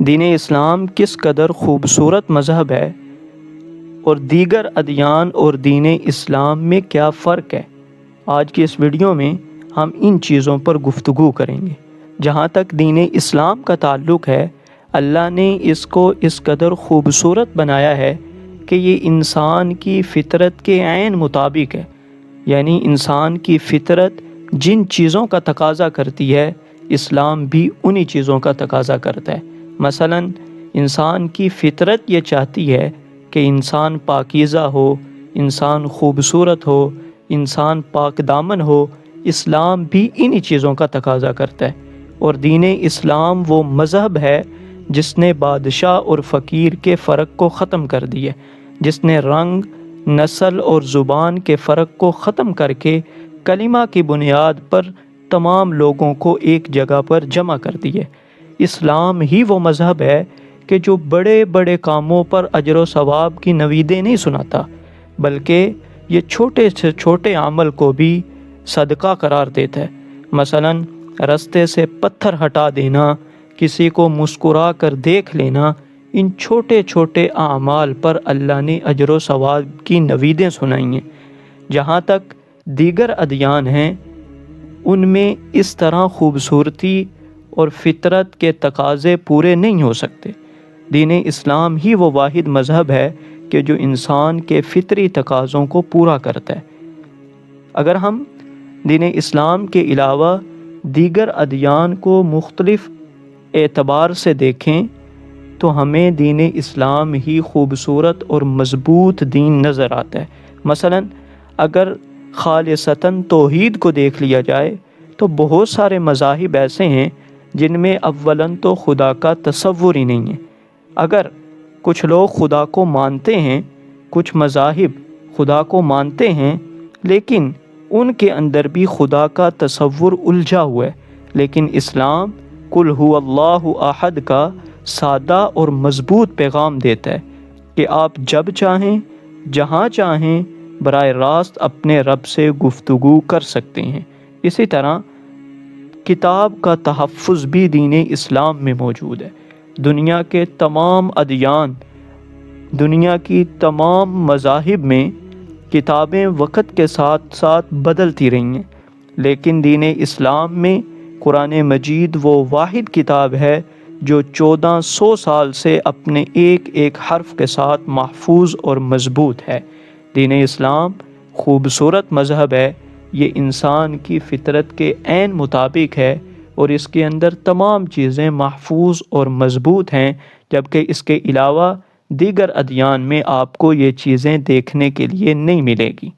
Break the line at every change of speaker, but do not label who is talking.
دین اسلام کس قدر خوبصورت مذہب ہے اور دیگر ادیان اور دین اسلام میں کیا فرق ہے، آج کی اس ویڈیو میں ہم ان چیزوں پر گفتگو کریں گے۔ جہاں تک دین اسلام کا تعلق ہے، اللہ نے اس کو اس قدر خوبصورت بنایا ہے کہ یہ انسان کی فطرت کے عین مطابق ہے، یعنی انسان کی فطرت جن چیزوں کا تقاضا کرتی ہے اسلام بھی انہی چیزوں کا تقاضا کرتا ہے۔ مثلا انسان کی فطرت یہ چاہتی ہے کہ انسان پاکیزہ ہو، انسان خوبصورت ہو، انسان پاک دامن ہو، اسلام بھی انہی چیزوں کا تقاضا کرتا ہے۔ اور دین اسلام وہ مذہب ہے جس نے بادشاہ اور فقیر کے فرق کو ختم کر دیا، جس نے رنگ، نسل اور زبان کے فرق کو ختم کر کے کلمہ کی بنیاد پر تمام لوگوں کو ایک جگہ پر جمع کر دیے۔ اسلام ہی وہ مذہب ہے کہ جو بڑے بڑے کاموں پر اجر و ثواب کی نویدیں نہیں سناتا، بلکہ یہ چھوٹے سے چھوٹے عمل کو بھی صدقہ قرار دیتا ہے۔ مثلا رستے سے پتھر ہٹا دینا، کسی کو مسکرا کر دیکھ لینا، ان چھوٹے چھوٹے اعمال پر اللہ نے اجر و ثواب کی نویدیں سنائی ہیں۔ جہاں تک دیگر ادیان ہیں، ان میں اس طرح خوبصورتی اور فطرت کے تقاضے پورے نہیں ہو سکتے۔ دین اسلام ہی وہ واحد مذہب ہے کہ جو انسان کے فطری تقاضوں کو پورا کرتا ہے۔ اگر ہم دین اسلام کے علاوہ دیگر ادیان کو مختلف اعتبار سے دیکھیں تو ہمیں دین اسلام ہی خوبصورت اور مضبوط دین نظر آتا ہے۔ مثلا اگر خالصتاً توحید کو دیکھ لیا جائے تو بہت سارے مذاہب ایسے ہیں جن میں اولاً تو خدا کا تصور ہی نہیں ہے۔ اگر کچھ لوگ خدا کو مانتے ہیں، کچھ مذاہب خدا کو مانتے ہیں، لیکن ان کے اندر بھی خدا کا تصور الجھا ہوا ہے، لیکن اسلام قل هو اللہ احد کا سادہ اور مضبوط پیغام دیتا ہے کہ آپ جب چاہیں، جہاں چاہیں، براہ راست اپنے رب سے گفتگو کر سکتے ہیں۔ اسی طرح کتاب کا تحفظ بھی دین اسلام میں موجود ہے۔ دنیا کے تمام ادیان، دنیا کی تمام مذاہب میں کتابیں وقت کے ساتھ ساتھ بدلتی رہی ہیں، لیکن دین اسلام میں قرآن مجید وہ واحد کتاب ہے جو 1400 سال سے اپنے ایک ایک حرف کے ساتھ محفوظ اور مضبوط ہے۔ دین اسلام خوبصورت مذہب ہے، یہ انسان کی فطرت کے عین مطابق ہے اور اس کے اندر تمام چیزیں محفوظ اور مضبوط ہیں، جبکہ اس کے علاوہ دیگر ادیان میں آپ کو یہ چیزیں دیکھنے کے لیے نہیں ملے گی۔